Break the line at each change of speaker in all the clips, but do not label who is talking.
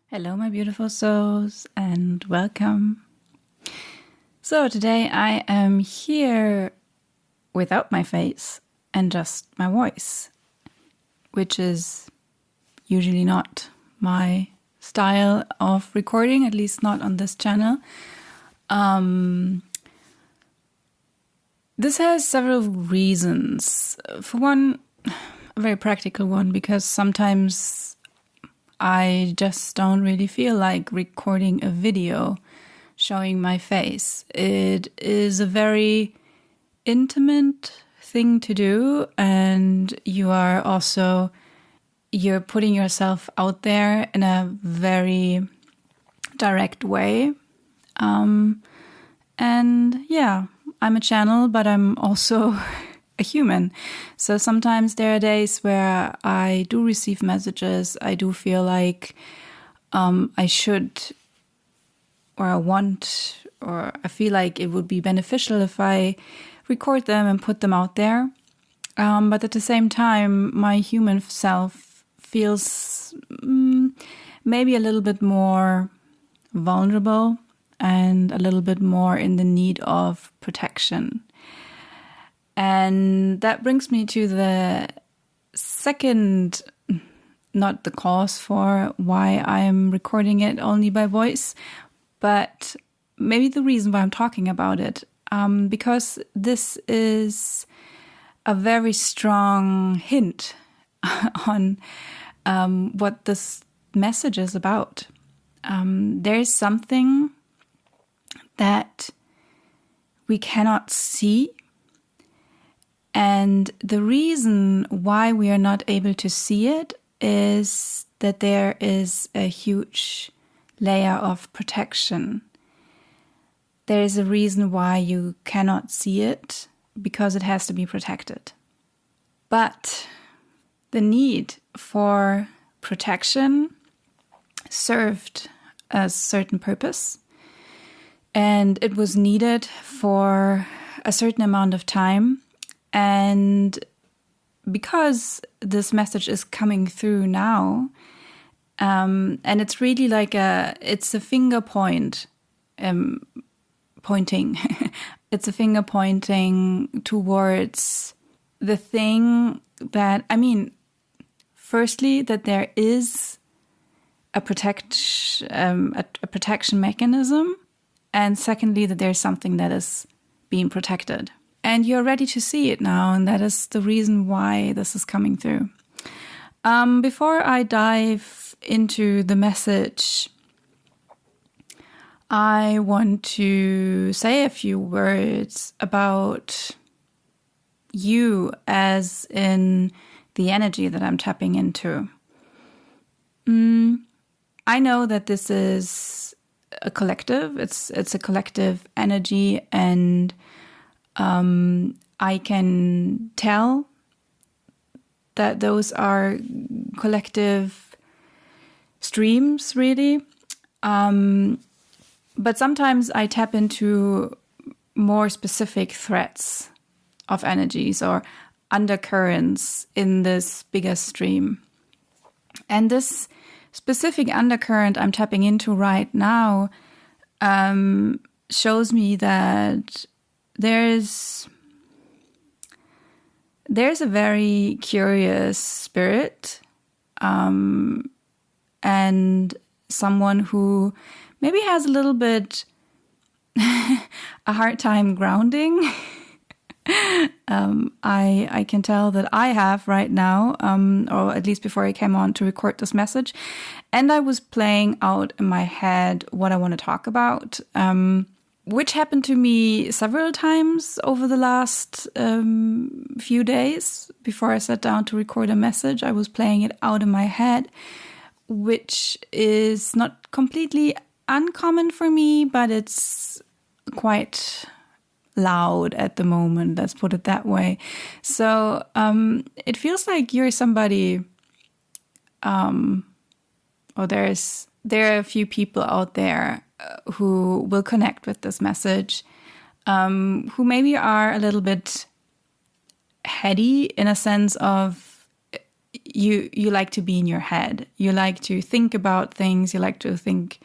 Hello, my beautiful souls, and welcome. So, today I am here without my face and just my voice, which is usually not my style of recording, at least not on this channel. This has several reasons. For one, a very practical one, because sometimes I just don't really feel like recording a video showing my face. It is a very intimate thing to do, and you're putting yourself out there in a very direct way. And yeah, I'm a channel, but I'm also a human. So sometimes there are days where I do receive messages. I do feel like I should, or I want, or I feel like it would be beneficial if I record them and put them out there. But at the same time, my human self feels maybe a little bit more vulnerable and a little bit more in the need of protection. And that brings me to the second, not the cause for why I'm recording it only by voice, but maybe the reason why I'm talking about it. Because this is a very strong hint on what this message is about. There's something that we cannot see. And the reason why we are not able to see it is that there is a huge layer of protection. There is a reason why you cannot see it, because it has to be protected. But the need for protection served a certain purpose, and it was needed for a certain amount of time. And because this message is coming through now, and it's really like it's a finger pointing. It's a finger pointing towards the thing that, firstly, that there is a protection mechanism, and secondly, that there's something that is being protected. And you're ready to see it now, and that is the reason why this is coming through. Before I dive into the message, I want to say a few words about you, as in the energy that I'm tapping into. I know that this is a collective. It's a collective energy, and I can tell that those are collective streams, really. But sometimes I tap into more specific threads of energies or undercurrents in this bigger stream. And this specific undercurrent I'm tapping into right now shows me that there's a very curious spirit, and someone who maybe has a little bit a hard time grounding. I can tell that I have right now, or at least before I came on to record this message, and I was playing out in my head what I want to talk about, which happened to me several times over the last few days. Before I sat down to record a message, I was playing it out in my head, which is not completely uncommon for me, but it's quite loud at the moment, let's put it that way. So it feels like you're somebody, or there are a few people out there who will connect with this message, who maybe are a little bit heady in a sense of you like to be in your head. You like to think about things. You like to think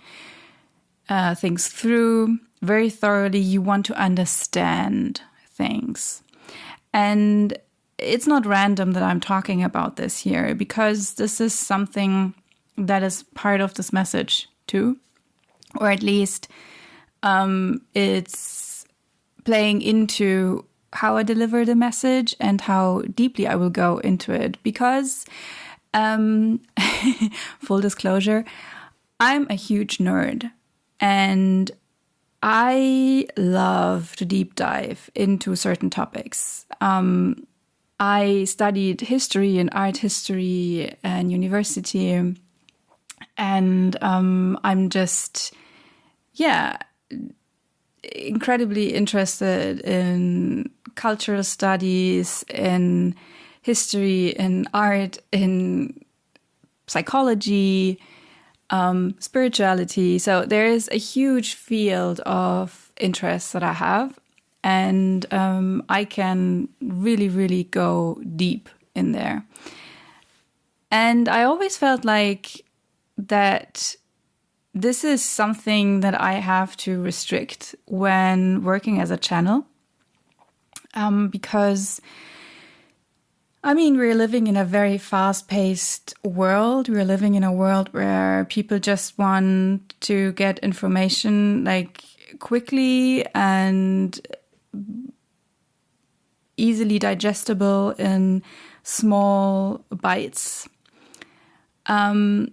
things through very thoroughly. You want to understand things. And it's not random that I'm talking about this here, because this is something that is part of this message too. Or at least it's playing into how I deliver the message and how deeply I will go into it. Because, full disclosure, I'm a huge nerd. And I love to deep dive into certain topics. I studied history and art history in university. And I'm just, incredibly interested in cultural studies, in history, in art, in psychology, spirituality. So there is a huge field of interest that I have, and I can really, really go deep in there. And I always felt like that this is something that I have to restrict when working as a channel. Because, I mean, we're living in a very fast-paced world. We're living in a world where people just want to get information like quickly and easily digestible in small bites. And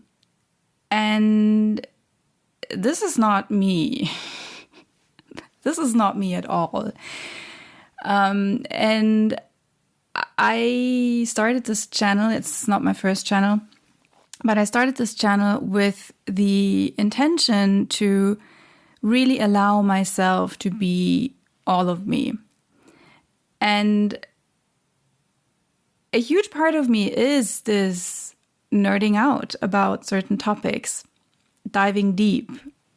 this is not me. This is not me at all. And I started this channel. It's not my first channel, but I started this channel with the intention to really allow myself to be all of me. And a huge part of me is this nerding out about certain topics, diving deep.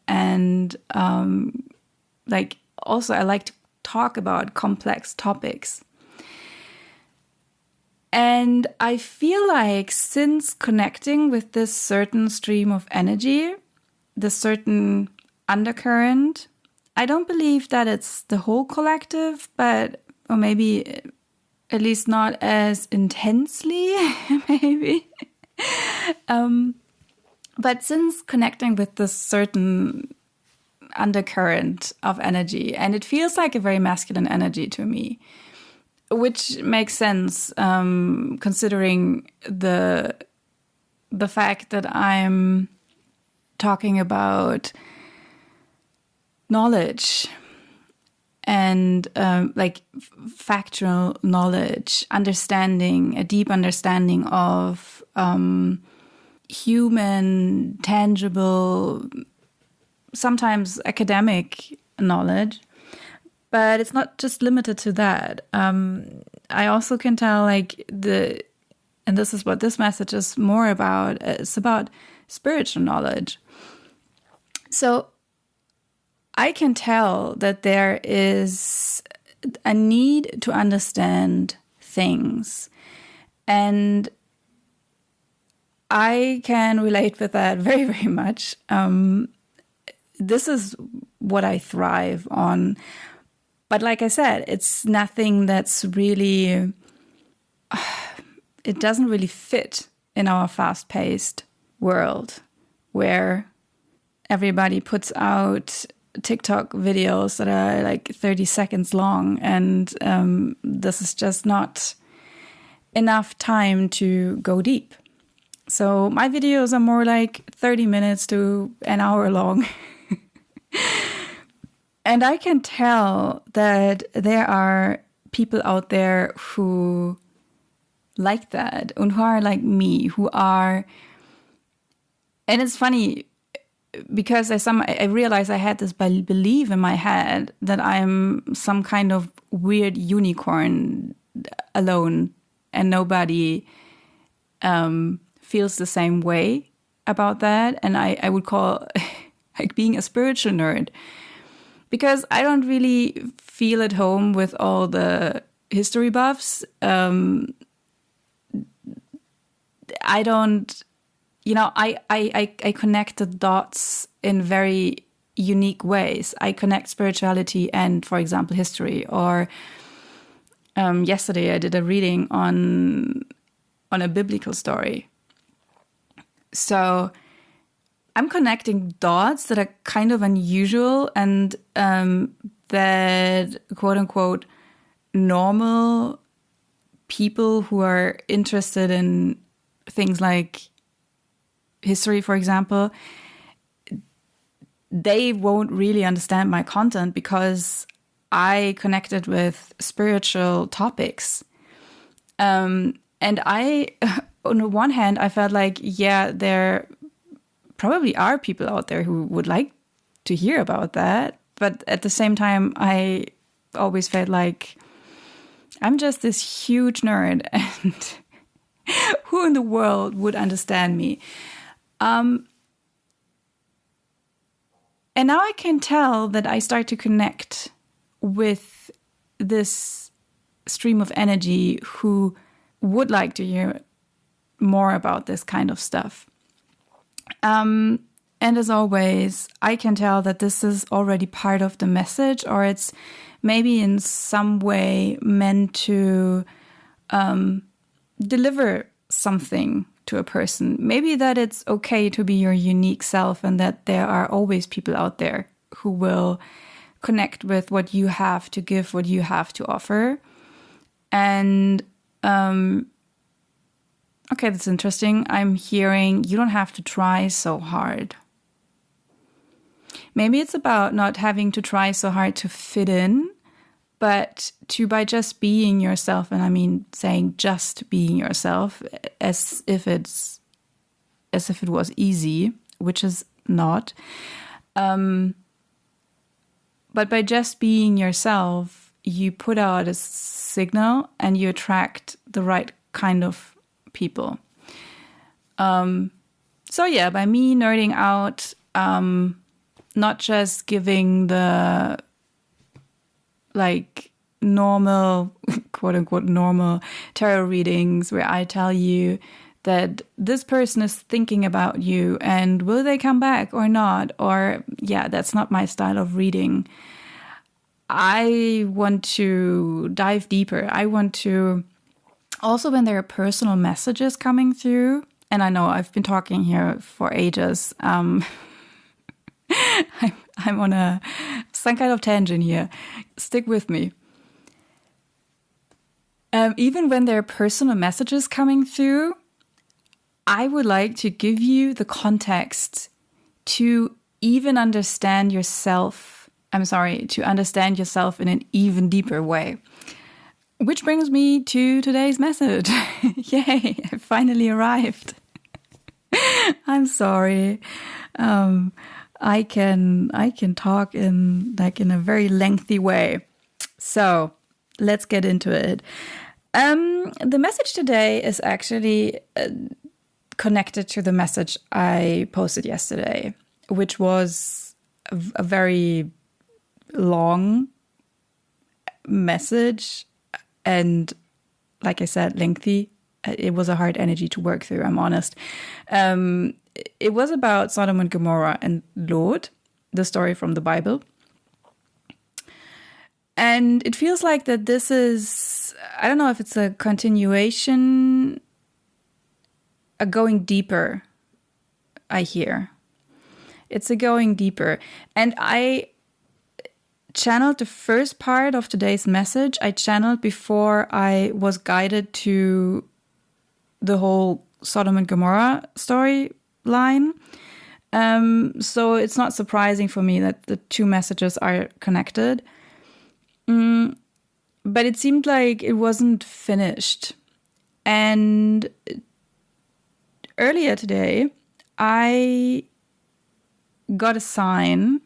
And also I like to talk about complex topics. And I feel like since connecting with this certain stream of energy, this certain undercurrent, I don't believe that it's the whole collective, or maybe at least not as intensely, maybe. But since connecting with this certain undercurrent of energy, and it feels like a very masculine energy to me, which makes sense considering the fact that I'm talking about knowledge and factual knowledge, understanding, a deep understanding of human, tangible, sometimes academic knowledge. But it's not just limited to that. I also can tell and this is what this message is more about, it's about spiritual knowledge. So I can tell that there is a need to understand things. And I can relate with that very, very much. This is what I thrive on. But like I said, it's nothing that's really, it doesn't really fit in our fast-paced world where everybody puts out TikTok videos that are like 30 seconds long. And this is just not enough time to go deep. So my videos are more like 30 minutes to an hour long. And I can tell that there are people out there who like that and who are like me, who are, and it's funny because I realized I had this belief in my head that I'm some kind of weird unicorn alone and nobody feels the same way about that. And I would call like being a spiritual nerd. Because I don't really feel at home with all the history buffs. I don't, I connect the dots in very unique ways. I connect spirituality and, for example, history. Or yesterday I did a reading on a biblical story. So I'm connecting dots that are kind of unusual and that, quote unquote, normal people who are interested in things like history, for example, they won't really understand my content because I connected with spiritual topics. And I, on the one hand, I felt like, yeah, there probably are people out there who would like to hear about that. But at the same time, I always felt like I'm just this huge nerd, and who in the world would understand me? And now I can tell that I start to connect with this stream of energy who would like to hear more about this kind of stuff. And as always, I can tell that this is already part of the message, or it's maybe in some way meant to deliver something to a person. Maybe that it's okay to be your unique self, and that there are always people out there who will connect with what you have to give, what you have to offer. And okay, that's interesting. I'm hearing you don't have to try so hard. Maybe it's about not having to try so hard to fit in, but by just being yourself. And I mean saying just being yourself as if it was easy, which is not. But by just being yourself, you put out a signal and you attract the right kind of people. So yeah, by me nerding out, not just giving the like normal, quote unquote, normal tarot readings where I tell you that this person is thinking about you and will they come back or not? Or yeah, that's not my style of reading. I want to dive deeper. I want to also, when there are personal messages coming through, and I know I've been talking here for ages, I'm on some kind of tangent here. Stick with me. Even when there are personal messages coming through, I would like to give you the context to even understand yourself. To understand yourself in an even deeper way. Which brings me to today's message. Yay, I finally arrived. I'm sorry. I can talk in a very lengthy way. So let's get into it. The message today is actually connected to the message I posted yesterday, which was a very long message and, like I said, lengthy. It was a hard energy to work through, I'm honest. It was about Sodom and Gomorrah and Lot, the story from the Bible. And it feels like that this is, I don't know if it's a continuation, a going deeper, I hear. It's a going deeper. And I channeled the first part of today's message. I channeled before I was guided to the whole Sodom and Gomorrah storyline. So it's not surprising for me that the two messages are connected. But it seemed like it wasn't finished. And earlier today, I got a sign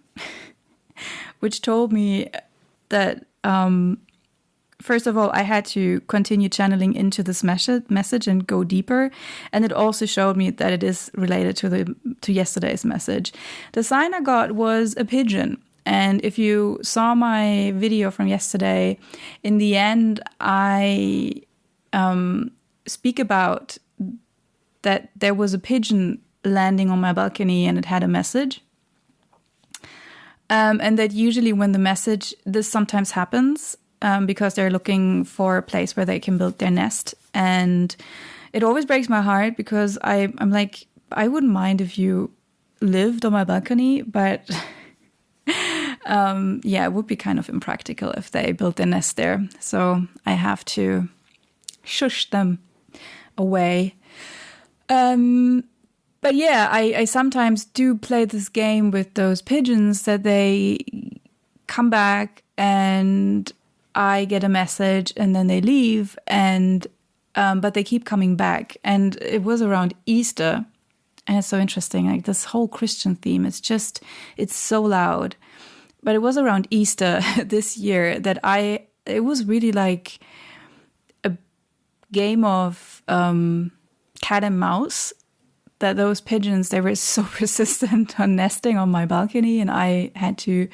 which told me that, first of all, I had to continue channeling into this message and go deeper. And it also showed me that it is related to yesterday's message. The sign I got was a pigeon. And if you saw my video from yesterday, in the end, I speak about that there was a pigeon landing on my balcony and it had a message. And that usually when the message, this sometimes happens because they're looking for a place where they can build their nest. And it always breaks my heart because I'm like, I wouldn't mind if you lived on my balcony, but it would be kind of impractical if they built their nest there. So I have to shush them away. But yeah, I sometimes do play this game with those pigeons that they come back and I get a message and then they leave, and but they keep coming back. And it was around Easter, and it's so interesting. Like this whole Christian theme, it's so loud. But it was around Easter this year that it was really like a game of cat and mouse, that those pigeons, they were so persistent on nesting on my balcony, and I had to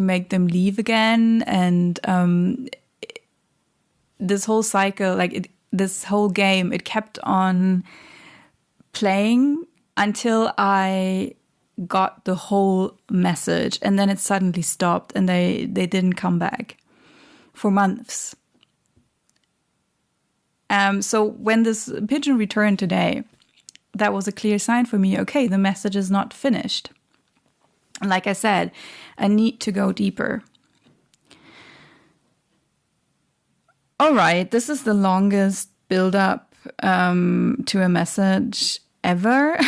make them leave again. And this whole cycle, this whole game, it kept on playing until I got the whole message, and then it suddenly stopped and they didn't come back for months. So when this pigeon returned today, that was a clear sign for me. Okay, the message is not finished. Like I said, I need to go deeper. All right, this is the longest build-up to a message ever.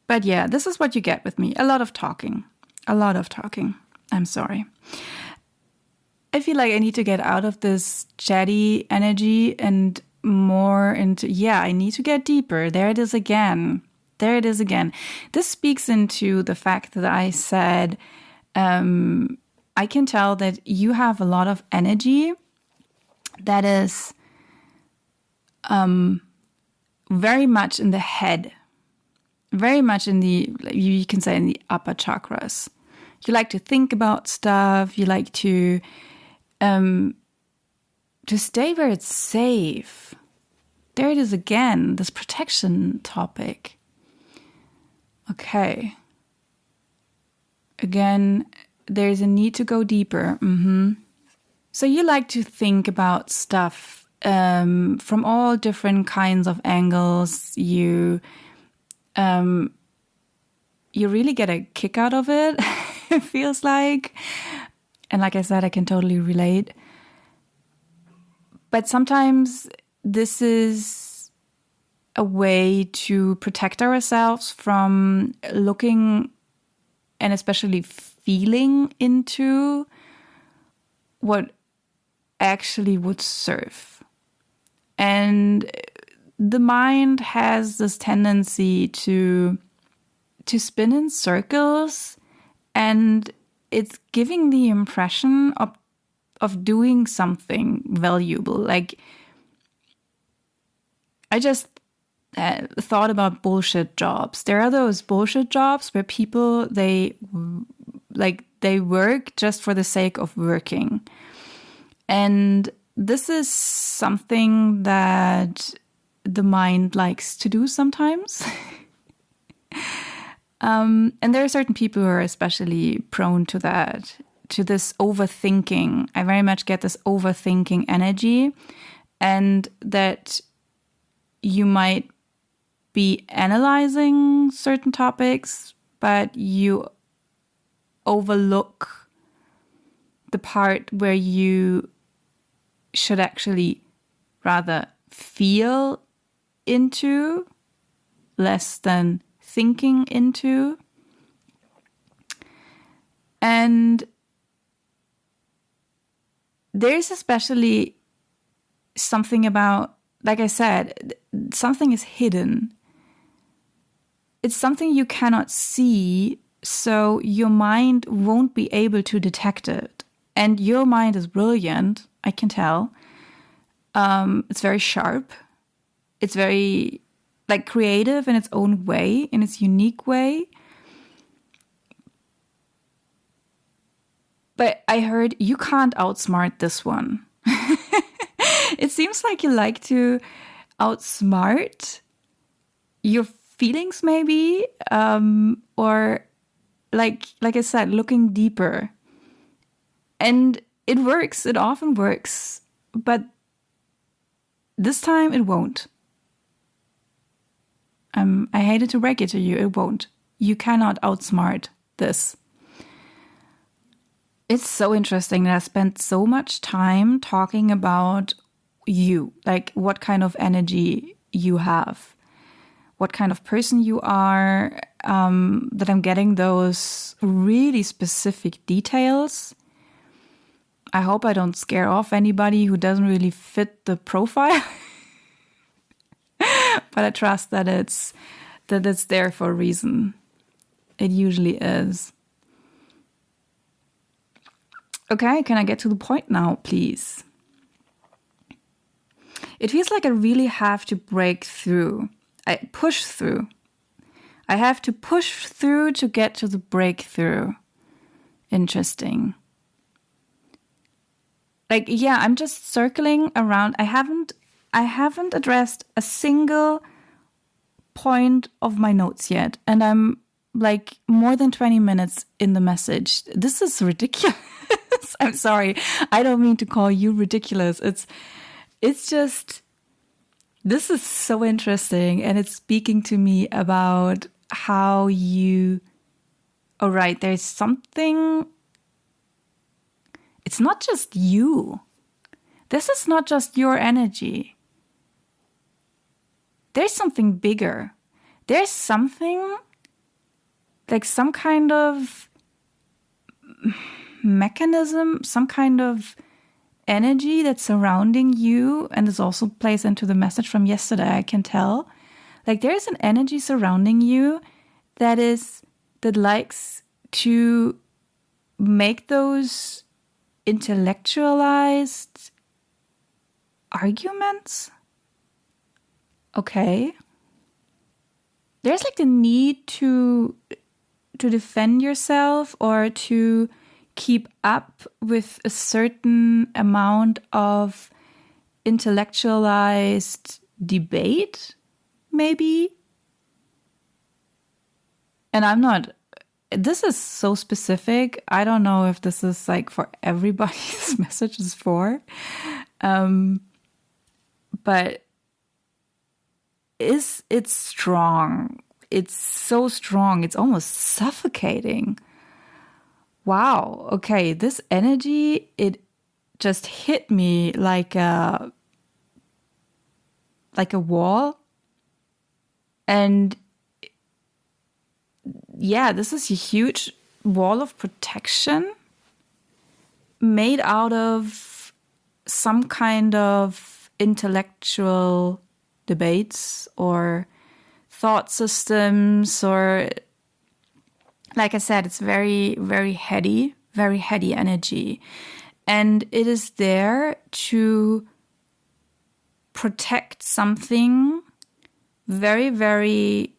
But yeah, this is what you get with me. A lot of talking. I'm sorry. I feel like I need to get out of this chatty energy and more into, I need to get deeper. There it is again. This speaks into the fact that I said, I can tell that you have a lot of energy that is very much in the head, very much in you can say in the upper chakras. You like to think about stuff. You like to stay where it's safe. There it is again, this protection topic. Okay. Again, there's a need to go deeper. So you like to think about stuff from all different kinds of angles. You really get a kick out of it, it feels like. And like I said, I can totally relate. But sometimes this is a way to protect ourselves from looking and especially feeling into what actually would serve. And the mind has this tendency to spin in circles, and it's giving the impression of doing something valuable. Like, I just thought about bullshit jobs. There are those bullshit jobs where people, they work just for the sake of working. And this is something that the mind likes to do sometimes. And there are certain people who are especially prone to that, to this overthinking. I very much get this overthinking energy, and that you might be analyzing certain topics, but you overlook the part where you should actually rather feel into less than thinking into. And there's especially something about, like I said, something is hidden. It's something you cannot see, so your mind won't be able to detect it. And your mind is brilliant, I can tell. It's very sharp. It's very creative in its own way, in its unique way. But I heard you can't outsmart this one. It seems like you like to outsmart your feelings maybe, or like I said, looking deeper. And it works, it often works, but this time it won't. I hated to break it to you, it won't. You cannot outsmart this. It's so interesting that I spent so much time talking about you, like what kind of energy you have, what kind of person you are, that I'm getting those really specific details. I hope I don't scare off anybody who doesn't really fit the profile. But I trust that it's there for a reason. It usually is. Okay, can I get to the point now, please? It feels like I really have to break through. I push through. I have to push through to get to the breakthrough. Interesting. Like, yeah, I'm just circling around. I haven't addressed a single point of my notes yet. And I'm like more than 20 minutes in the message. This is ridiculous. I'm sorry. I don't mean to call you ridiculous. It's just, this is so interesting. And it's speaking to me about how you, all right, there's something, it's not just you. This is not just your energy. There's something bigger. There's something like some kind of mechanism, some kind of energy that's surrounding you. And this also plays into the message from yesterday, I can tell. Like there's an energy surrounding you that likes to make those intellectualized arguments. Okay. There's like the need to defend yourself or to keep up with a certain amount of intellectualized debate, maybe. And this is so specific. I don't know if this is like for everybody this message is for. But it's strong. It's so strong. It's almost suffocating. Wow. Okay. This energy, it just hit me like a wall. And yeah, this is a huge wall of protection made out of some kind of intellectual debates or thought systems, or like I said, it's very, very heady energy. And it is there to protect something very, very,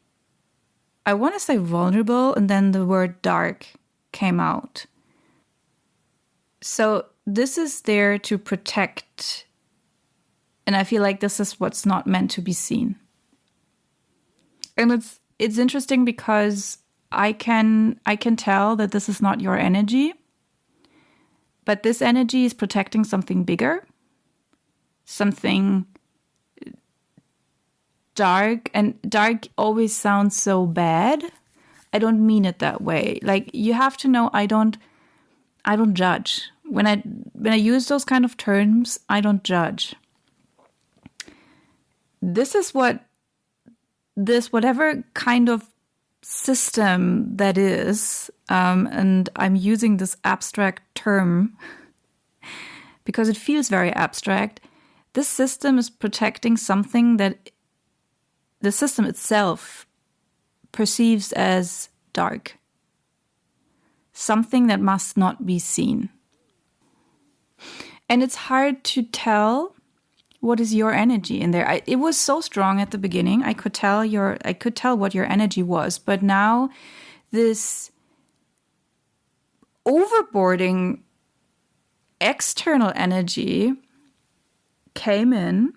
I want to say vulnerable, and then the word dark came out. So this is there to protect, and I feel like this is what's not meant to be seen. And it's interesting because I can tell that this is not your energy, but this energy is protecting something bigger, something dark. And dark always sounds so bad. I don't mean it that way. Like, you have to know, I don't judge. When I use those kind of terms, I don't judge. This is whatever kind of system that is, and I'm using this abstract term because it feels very abstract. This system is protecting something that the system itself perceives as dark. Something that must not be seen. And it's hard to tell what is your energy in there. It was so strong at the beginning. I could tell what your energy was, but now this overboarding external energy came in,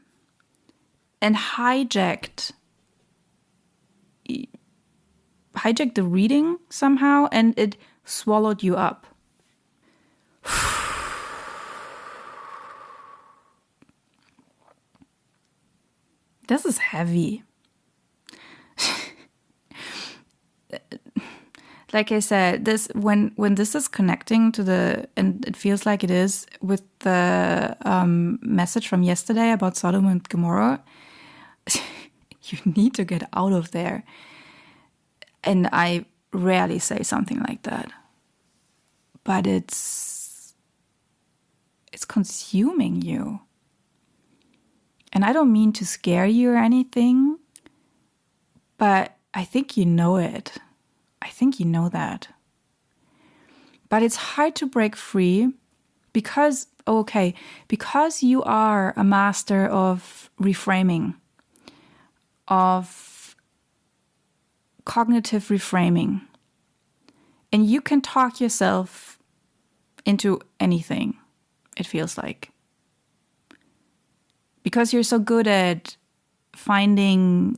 and hijacked the reading somehow, and it swallowed you up. This is heavy. Like I said, this when this is connecting to and it feels like it is with the message from yesterday about Sodom and Gomorrah, you need to get out of there. And I rarely say something like that, but it's consuming you. And I don't mean to scare you or anything, but I think you know it. I think you know that. But it's hard to break free because you are a master of reframing, of cognitive reframing. And you can talk yourself into anything, it feels like. Because you're so good at finding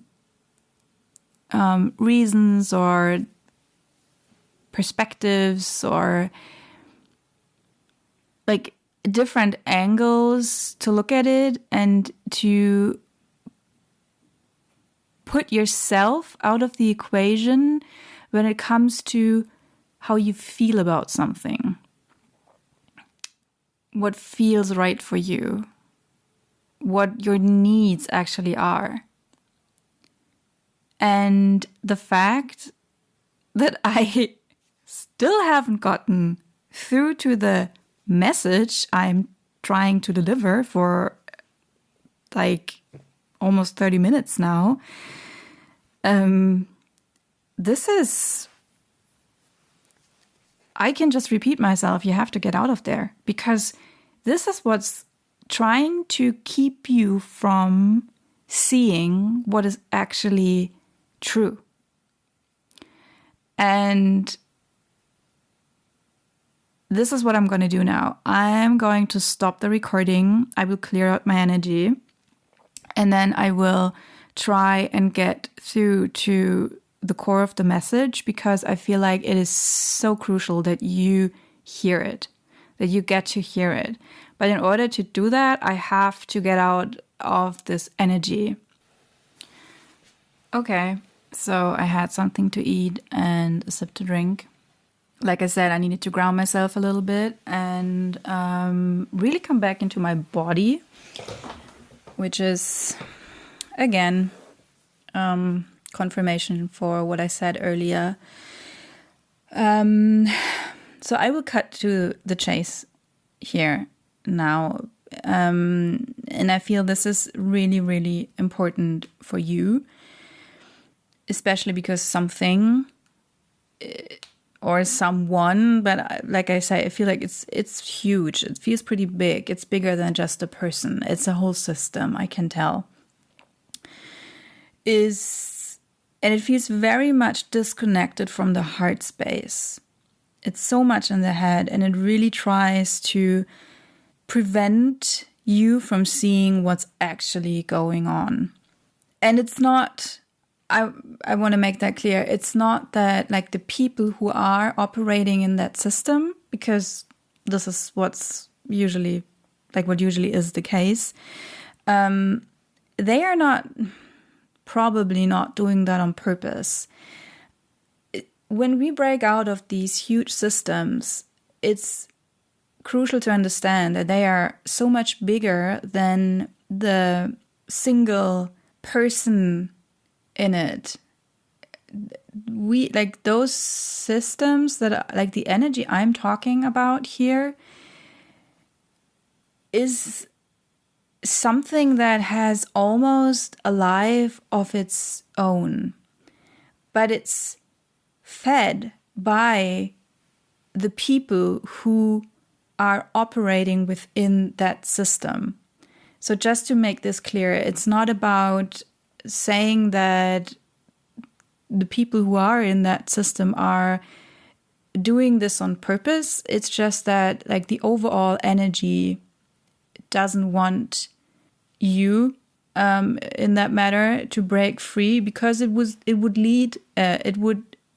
reasons or perspectives or like different angles to look at it and to put yourself out of the equation when it comes to how you feel about something, what feels right for you, what your needs actually are. And the fact that I still haven't gotten through to the message I'm trying to deliver for like almost 30 minutes now. This is, I can just repeat myself, you have to get out of there, because this is what's trying to keep you from seeing what is actually true. And this is what I'm going to do now. I'm going to stop the recording. I will clear out my energy. And then I will try and get through to the core of the message, because I feel like it is so crucial that you hear it, that you get to hear it. But in order to do that, I have to get out of this energy. Okay, so I had something to eat and a sip to drink. Like I said, I needed to ground myself a little bit and really come back into my body, which is, again, confirmation for what I said earlier. So I will cut to the chase here now. And I feel this is really, really important for you, especially because something or someone, but like I say, I feel like it's huge. It feels pretty big. It's bigger than just a person. It's a whole system, I can tell. And it feels very much disconnected from the heart space. It's so much in the head, and it really tries to prevent you from seeing what's actually going on. And it's not, I want to make that clear, it's not that like the people who are operating in that system, because this is what's usually, like what usually is the case, they are not, probably not doing that on purpose. When we break out of these huge systems, it's crucial to understand that they are so much bigger than the single person in it. We like those systems that are, like the energy I'm talking about here is something that has almost a life of its own, but it's fed by the people who are operating within that system. So just to make this clear, it's not about saying that the people who are in that system are doing this on purpose. It's just that like the overall energy doesn't want you in that matter to break free, because it would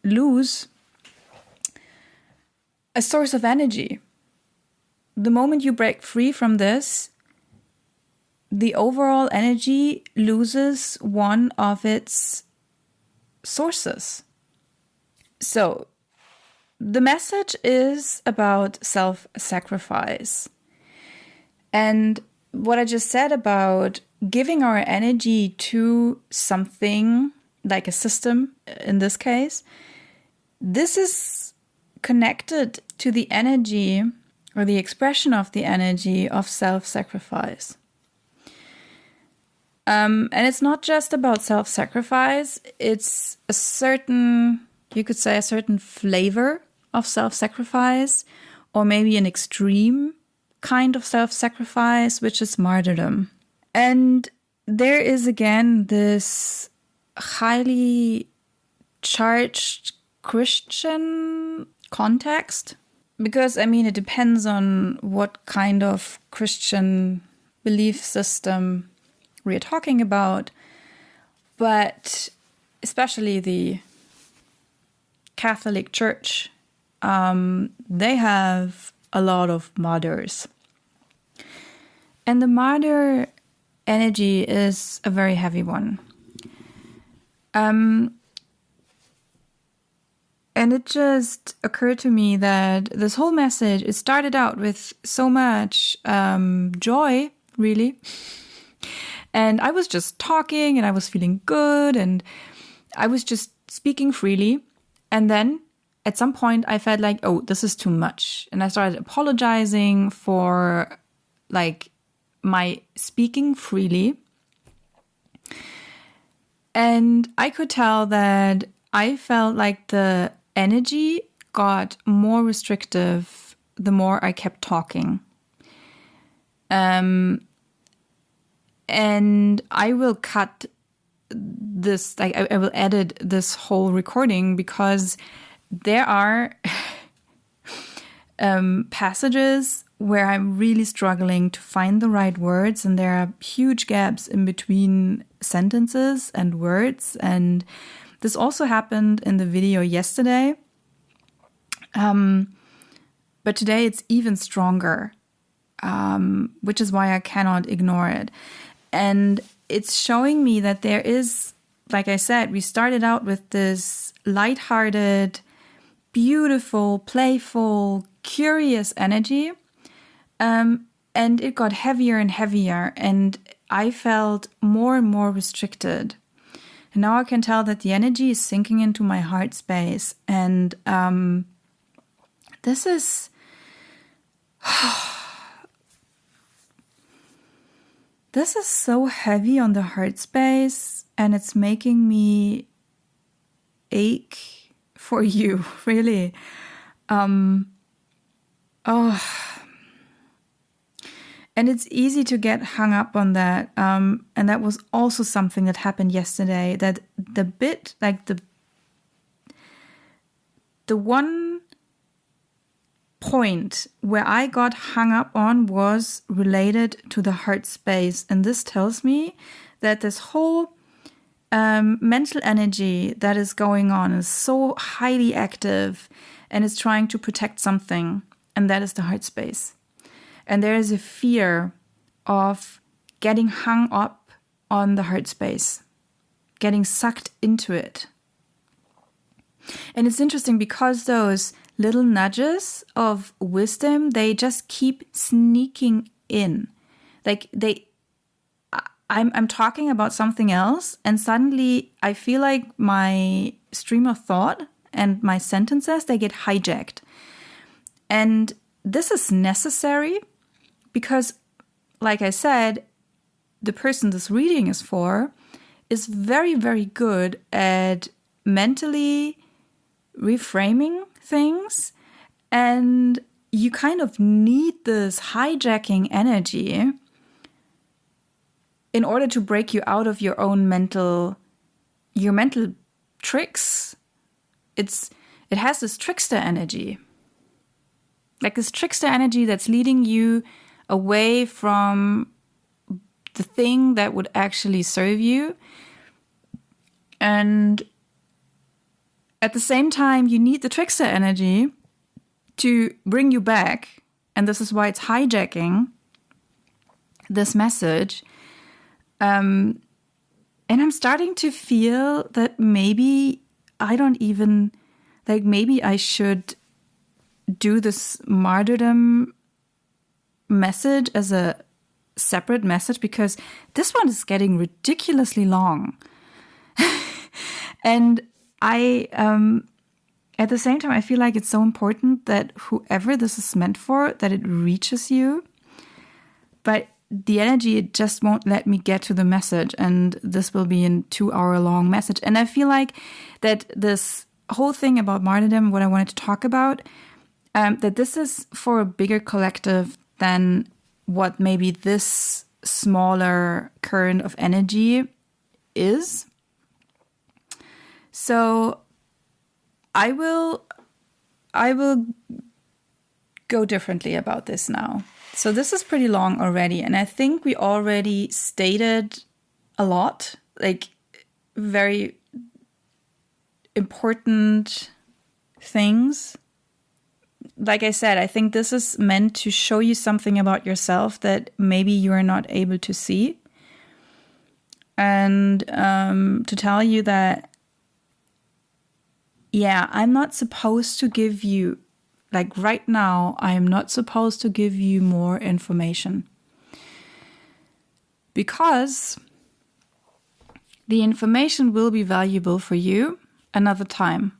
lose a source of energy. The moment you break free from this, the overall energy loses one of its sources. So the message is about self-sacrifice. And what I just said about giving our energy to something like a system, in this case, this is connected to the energy or the expression of the energy of self-sacrifice. And it's not just about self-sacrifice, it's a certain, you could say, a certain flavor of self-sacrifice, or maybe an extreme kind of self-sacrifice, which is martyrdom. And there is again this highly charged Christian context, because it depends on what kind of Christian belief system we're talking about, but especially the Catholic Church, they have a lot of martyrs. And the martyr energy is a very heavy one. And it just occurred to me that this whole message, it started out with so much joy, really. And I was just talking and I was feeling good and I was just speaking freely. And then at some point I felt like, oh, this is too much. And I started apologizing for my speaking freely. And I could tell that I felt like the energy got more restrictive the more I kept talking. And I will cut this, I will edit this whole recording, because there are passages where I'm really struggling to find the right words, and there are huge gaps in between sentences and words. And this also happened in the video yesterday. But today it's even stronger, which is why I cannot ignore it. And it's showing me that there is, like I said, we started out with this lighthearted, beautiful, playful, curious energy. And it got heavier and heavier, and I felt more and more restricted. And now I can tell that the energy is sinking into my heart space. And this is... This is so heavy on the heart space, and it's making me ache for you, really. And it's easy to get hung up on that. And that was also something that happened yesterday, that the one point where I got hung up on was related to the heart space. And this tells me that this whole mental energy that is going on is so highly active and is trying to protect something, and that is the heart space. And there is a fear of getting hung up on the heart space, getting sucked into it. And it's interesting because those little nudges of wisdom, they just keep sneaking in. I'm talking about something else, and suddenly I feel like my stream of thought and my sentences, they get hijacked. And this is necessary because, like I said, the person this reading is for is very, very good at mentally reframing things, and you kind of need this hijacking energy in order to break you out of your own mental tricks. It has this trickster energy, like this trickster energy that's leading you away from the thing that would actually serve you. And at the same time, you need the trickster energy to bring you back. And this is why it's hijacking this message. And I'm starting to feel that maybe maybe I should do this martyrdom message as a separate message, because this one is getting ridiculously long. And at the same time, I feel like it's so important that whoever this is meant for, that it reaches you. But the energy, it just won't let me get to the message. And this will be a 2-hour-long message. And I feel like that this whole thing about martyrdom, what I wanted to talk about, that this is for a bigger collective than what maybe this smaller current of energy is. So I will go differently about this now. So this is pretty long already, and I think we already stated a lot, like very important things. Like I said, I think this is meant to show you something about yourself that maybe you are not able to see. And to tell you that, yeah, I'm not supposed to give you, like right now, I am not supposed to give you more information. Because the information will be valuable for you another time.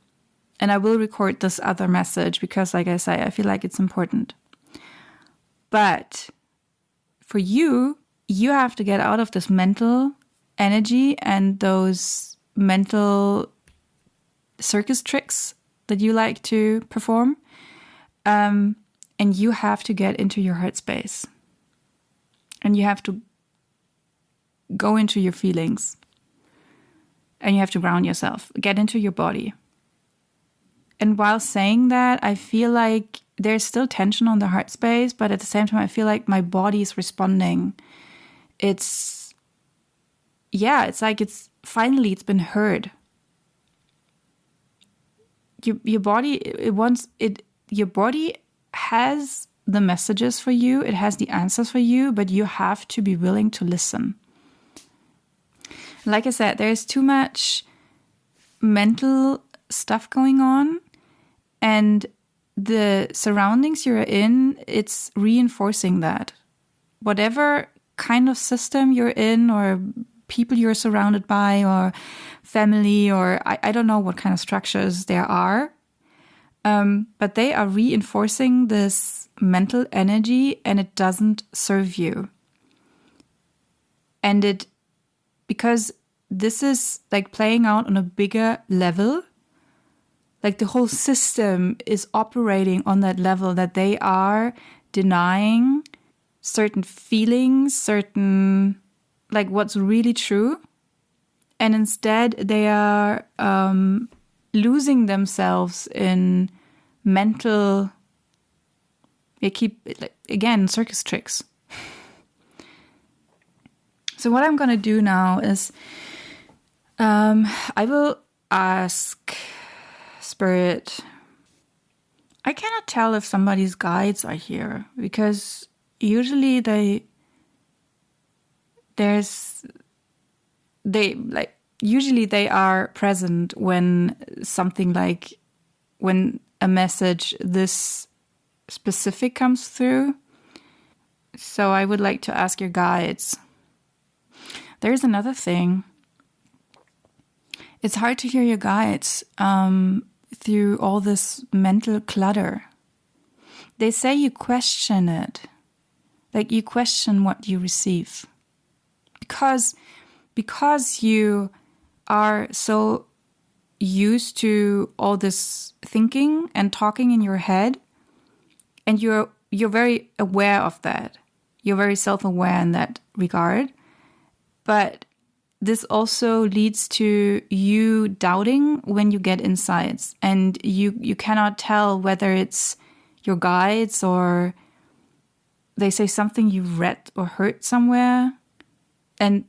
And I will record this other message because, like I say, I feel like it's important. But for you, you have to get out of this mental energy and those mental circus tricks that you like to perform. And you have to get into your heart space. And you have to go into your feelings. And you have to ground yourself. Get into your body. And while saying that, I feel like there's still tension on the heart space, but at the same time, I feel like my body is responding. It's like it's been heard. Your body has the messages for you. It has the answers for you, but you have to be willing to listen. Like I said, there's too much mental stuff going on. And the surroundings you're in, it's reinforcing that. Whatever kind of system you're in or people you're surrounded by or family or I don't know what kind of structures there are. But they are reinforcing this mental energy and it doesn't serve you. And because this is like playing out on a bigger level. Like the whole system is operating on that level that they are denying certain feelings, certain, like what's really true. And instead they are losing themselves in mental, circus tricks. So what I'm going to do now is I will ask Spirit. I cannot tell if somebody's guides are here because usually they are present when when a message this specific comes through. So I would like to ask your guides. There's another thing. It's hard to hear your guides through all this mental clutter. They say you question it. Like you question what you receive. Because you are so used to all this thinking and talking in your head, and you're very aware of that. You're very self-aware in that regard. But this also leads to you doubting when you get insights, and you cannot tell whether it's your guides or they say something you read or heard somewhere, And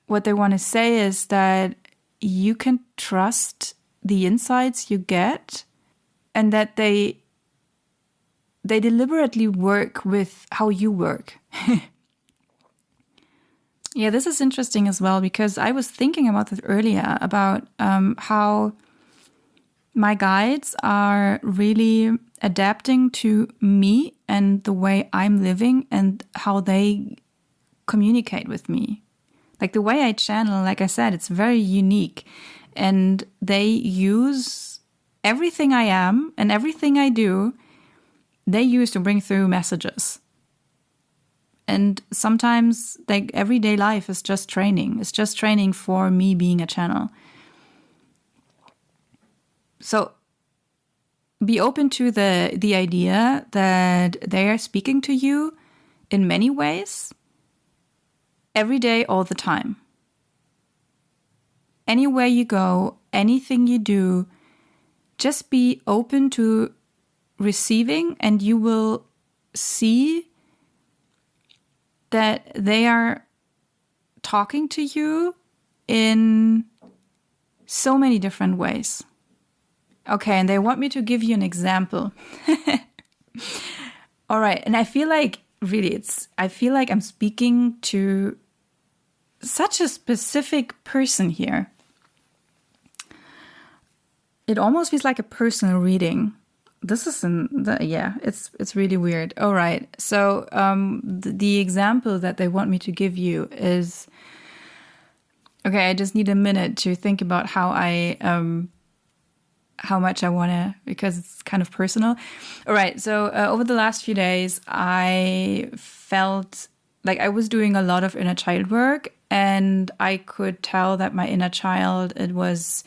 what they want to say is that you can trust the insights you get, and that they deliberately work with how you work. Yeah, this is interesting as well, because I was thinking about this earlier, about how my guides are really adapting to me and the way I'm living and how they communicate with me. Like the way I channel, like I said, it's very unique. And they use everything I am and everything I do, they use to bring through messages. And sometimes, like, everyday life is just training. It's just training for me being a channel. So be open to the idea that they are speaking to you in many ways, every day, all the time. Anywhere you go, anything you do, just be open to receiving, and you will see that they are talking to you in so many different ways. Okay, and they want me to give you an example. All right, and I feel like, really, I feel like I'm speaking to such a specific person here. It almost feels like a personal reading. This is it's really weird. All right. So the example that they want me to give you is, okay, I just need a minute to think about how much I want to, because it's kind of personal. All right. So over the last few days, I felt like I was doing a lot of inner child work, and I could tell that my inner child, it was,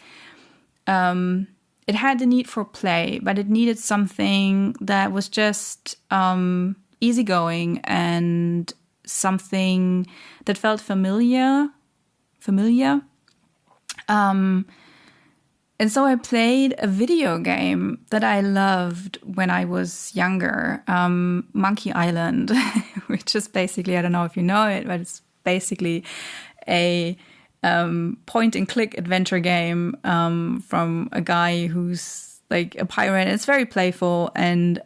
it had the need for play, but it needed something that was just easygoing and something that felt familiar. And so I played a video game that I loved when I was younger, Monkey Island, which is basically, I don't know if you know it, but it's basically a point-and-click adventure game from a guy who's like a pirate. It's very playful, and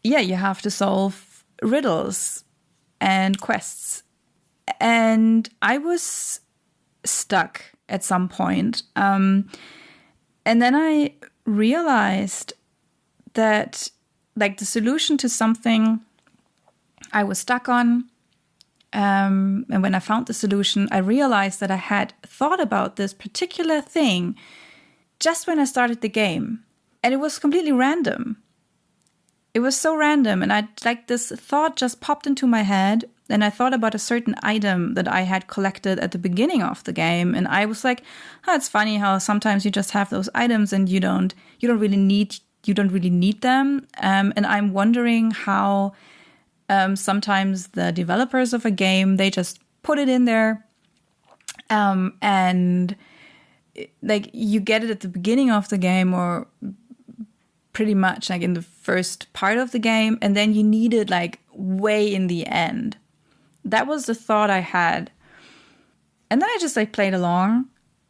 you have to solve riddles and quests. And I was stuck at some point. And then I realized that, like, the solution to something I was stuck on, and when I found the solution, I realized that I had thought about this particular thing just when I started the game. And it was completely random. It was so random. And this thought just popped into my head. And I thought about a certain item that I had collected at the beginning of the game. And I was like, oh, it's funny how sometimes you just have those items and you don't really need them. And I'm wondering how sometimes the developers of a game, they just put it in there, and like you get it at the beginning of the game, or pretty much like in the first part of the game, and then you need it like way in the end. That was the thought I had. And then I just like played along,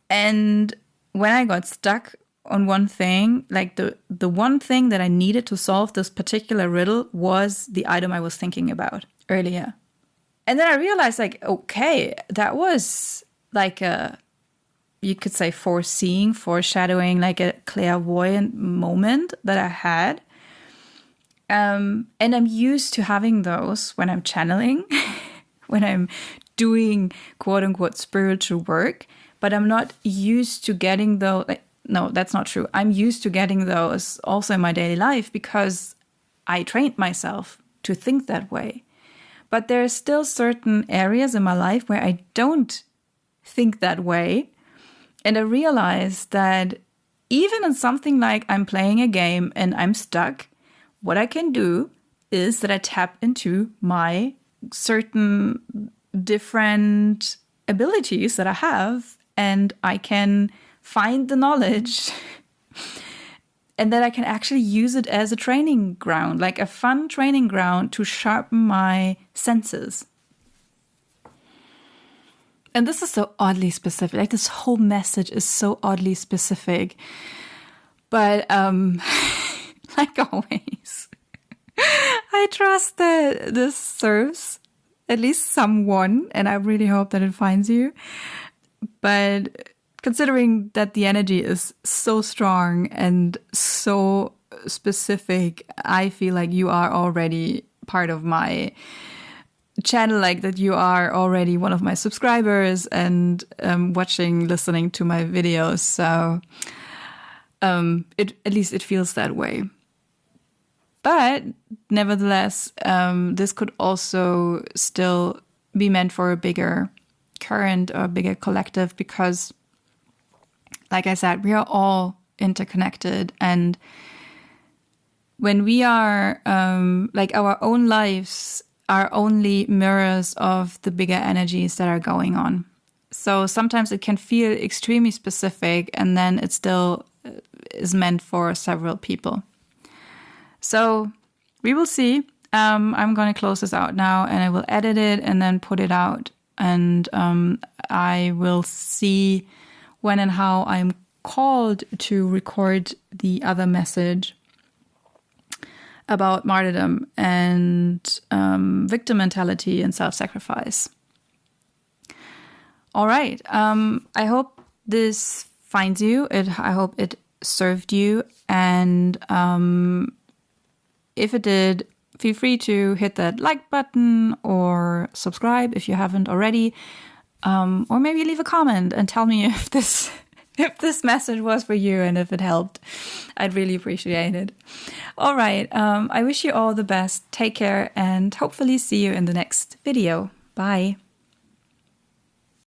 and when I got stuck on one thing, like the one thing that I needed to solve this particular riddle was the item I was thinking about earlier. And then I realized, like, okay, that was like you could say foreshadowing, like a clairvoyant moment that I had. And I'm used to having those when I'm channeling, when I'm doing quote unquote spiritual work, but I'm not used to getting those. No, that's not true. I'm used to getting those also in my daily life because I trained myself to think that way. But there are still certain areas in my life where I don't think that way. And I realized that even in something like I'm playing a game and I'm stuck, what I can do is that I tap into my certain different abilities that I have, and I can find the knowledge and that I can actually use it as a training ground, like a fun training ground to sharpen my senses. And this is so oddly specific. Like this whole message is so oddly specific. But like always, I trust that this serves at least someone, and I really hope that it finds you. But considering that the energy is so strong and so specific, I feel like you are already part of my channel, like that you are already one of my subscribers and watching, listening to my videos. So at least it feels that way. But nevertheless, this could also still be meant for a bigger current or bigger collective, because like I said, we are all interconnected. And when we are like our own lives are only mirrors of the bigger energies that are going on. So sometimes it can feel extremely specific, and then it still is meant for several people. So we will see. I'm going to close this out now, and I will edit it and then put it out. And I will see when and how I'm called to record the other message about martyrdom and victim mentality and self-sacrifice. All right. I hope this finds you. I hope it served you. And if it did, feel free to hit that like button or subscribe if you haven't already. Or maybe leave a comment and tell me if this message was for you and if it helped. I'd really appreciate it. All right. I wish you all the best. Take care and hopefully see you in the next video. Bye.